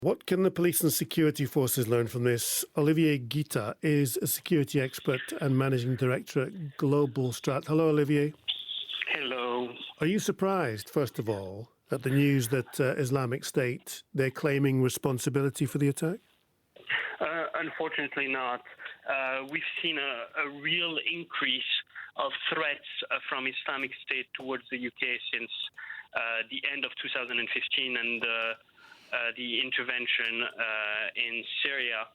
What can the police and security forces learn from this? Olivier Guita is a security expert and managing director at Global Strat. Hello, Olivier. Hello. Are you surprised, first of all, at the news that Islamic State, they're claiming responsibility for the attack? Unfortunately not. We've seen a real increase of threats from Islamic State towards the UK since the end of 2015 and the intervention in Syria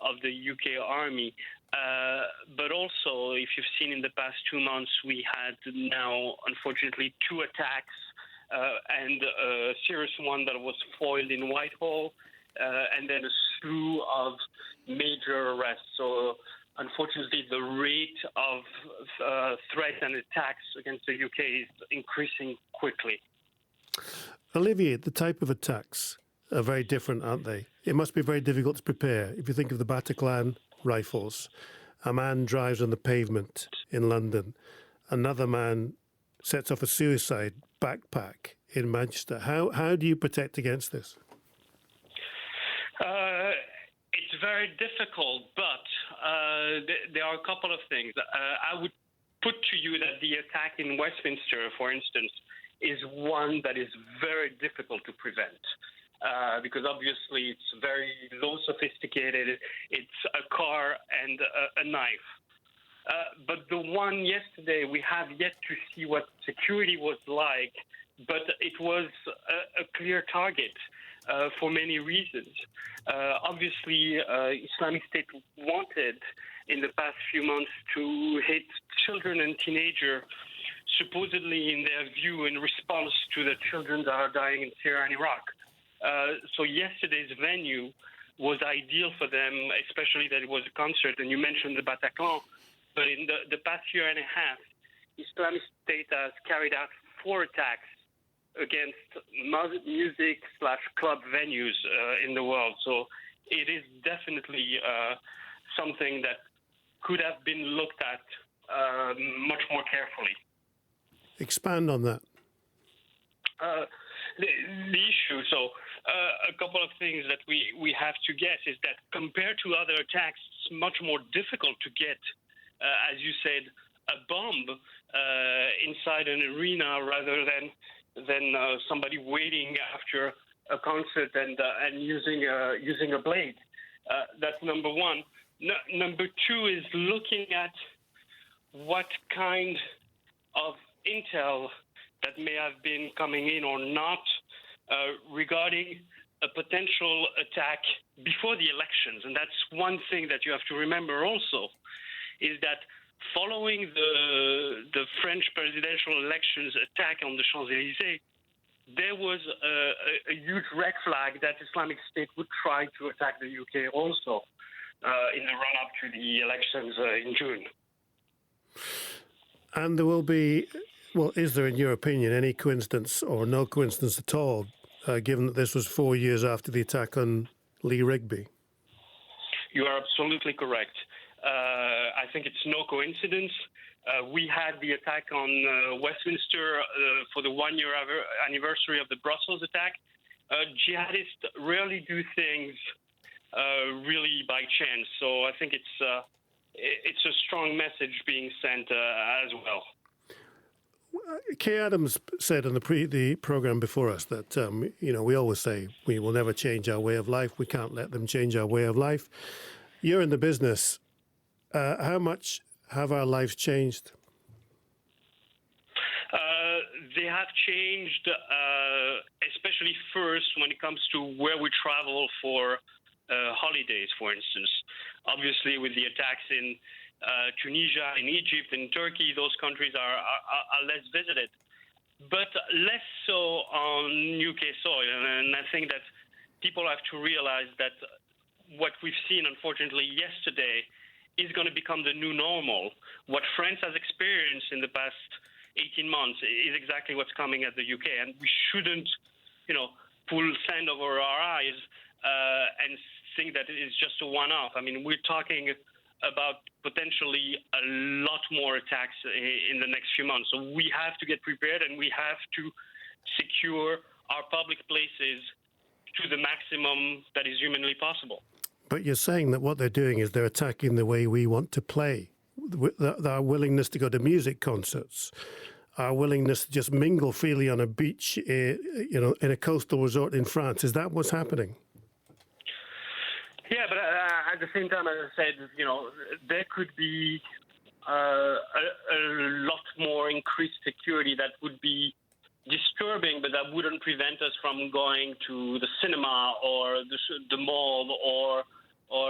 of the UK army. But also, if you've seen in the past 2 months, we had now, unfortunately, 2 attacks and a serious one that was foiled in Whitehall, and then a slew of major arrests. So, unfortunately, the rate of threats and attacks against the UK is increasing quickly. Olivier, the type of attacks are very different, aren't they? It must be very difficult to prepare. If you think of the Bataclan rifles, a man drives on the pavement in London, another man sets off a suicide backpack in Manchester. How do you protect against this? It's very difficult, but there are a couple of things. I would put to you that the attack in Westminster, for instance, is one that is very difficult to prevent. Because obviously it's very low sophisticated. It's a car and a knife. But the one yesterday, we have yet to see what security was like, but it was a clear target for many reasons. Obviously, Islamic State wanted in the past few months to hit children and teenagers, supposedly in their view in response to the children that are dying in Syria and Iraq. So yesterday's venue was ideal for them, especially that it was a concert. And you mentioned the Bataclan, but in the past year and a half, Islamic State has carried out 4 attacks against music/club venues in the world. So it is definitely something that could have been looked at much more carefully. Expand on that. The issue, so a couple of things that we have to guess is that compared to other attacks, it's much more difficult to get, as you said, a bomb inside an arena rather than somebody waiting after a concert and using a blade. That's number one. Number two is looking at what kind of intel that may have been coming in or not regarding a potential attack before the elections. And that's one thing that you have to remember also, is that following the French presidential elections attack on the Champs-Élysées, there was a huge red flag that Islamic State would try to attack the UK also in the run-up to the elections in June. And there will be, well, is there, in your opinion, any coincidence or no coincidence at all, given that this was 4 years after the attack on Lee Rigby? You are absolutely correct. I think it's no coincidence. We had the attack on Westminster for the 1-year anniversary of the Brussels attack. Jihadists rarely do things really by chance. So I think it's a strong message being sent as well. Kay Adams said on the program before us that, we always say we will never change our way of life. We can't let them change our way of life. You're in the business. How much have our lives changed? They have changed, especially first when it comes to where we travel for holidays, for instance. Obviously, with the attacks in Tunisia, in Egypt, in Turkey, those countries are less visited, but less so on UK soil. And I think that people have to realize that what we've seen, unfortunately, yesterday is going to become the new normal. What France has experienced in the past 18 months is exactly what's coming at the UK, and we shouldn't, pull sand over our eyes and think that it is just a one-off. I mean, we're talking about potentially a lot more attacks in the next few months. So we have to get prepared, and we have to secure our public places to the maximum that is humanly possible. But you're saying that what they're doing is they're attacking the way we want to play, our willingness to go to music concerts, our willingness to just mingle freely on a beach, in a coastal resort in France. Is that what's happening? Yeah, but at the same time, as I said, there could be a lot more increased security that would be disturbing, but that wouldn't prevent us from going to the cinema or the mall or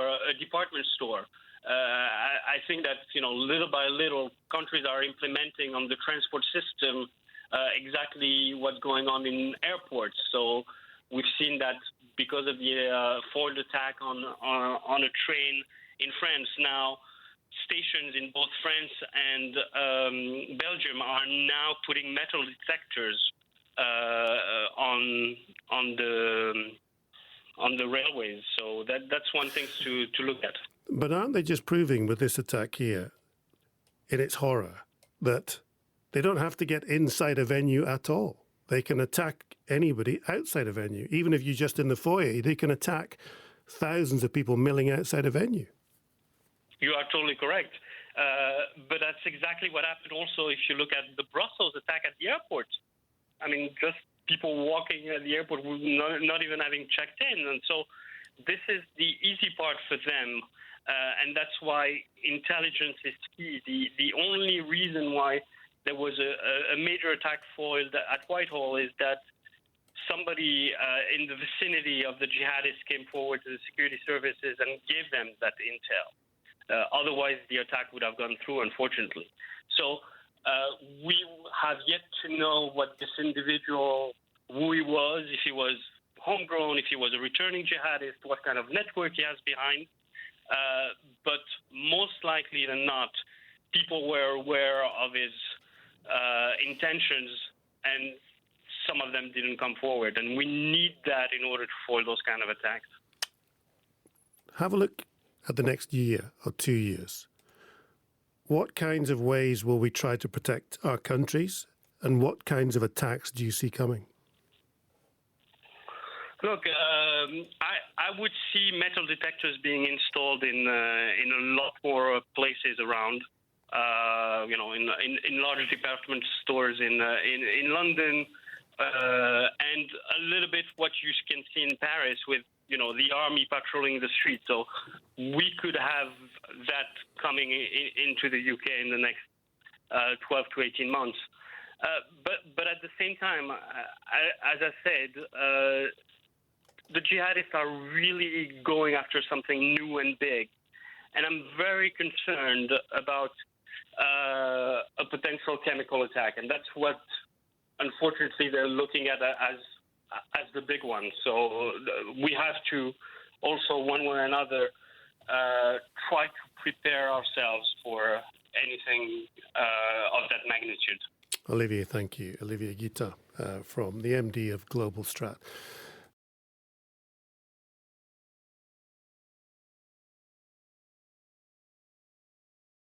a department store. I think that little by little, countries are implementing on the transport system exactly what's going on in airports. So we've seen that because of the foiled attack on a train in France. Now, stations in both France and Belgium are now putting metal detectors on the railways. So that's one thing to look at. But aren't they just proving with this attack here, in its horror, that they don't have to get inside a venue at all? They can attack anybody outside a venue. Even if you're just in the foyer, they can attack thousands of people milling outside a venue. You are totally correct. But that's exactly what happened also if you look at the Brussels attack at the airport. I mean, just people walking at the airport, not even having checked in. And so this is the easy part for them. And that's why intelligence is key. The only reason why there was a major attack foiled at Whitehall is that somebody in the vicinity of the jihadists came forward to the security services and gave them that intel. Otherwise, the attack would have gone through, unfortunately. So we have yet to know what this individual, who he was, if he was homegrown, if he was a returning jihadist, what kind of network he has behind. But most likely than not, people were aware of his intentions, and some of them didn't come forward. And we need that in order to foil those kind of attacks. Have a look at the next year or 2 years. What kinds of ways will we try to protect our countries, and what kinds of attacks do you see coming? Look, I would see metal detectors being installed in a lot more places around. In large department stores in London, and a little bit what you can see in Paris with the army patrolling the streets. So we could have that coming into the UK in the next 12 to 18 months. But at the same time, as I said, the jihadists are really going after something new and big. And I'm very concerned about a potential chemical attack. And that's what, unfortunately, they're looking at as the big one. So we have to also, one way or another, try to prepare ourselves for anything of that magnitude. Olivier, thank you. Olivier Guittat from the MD of Global Strat.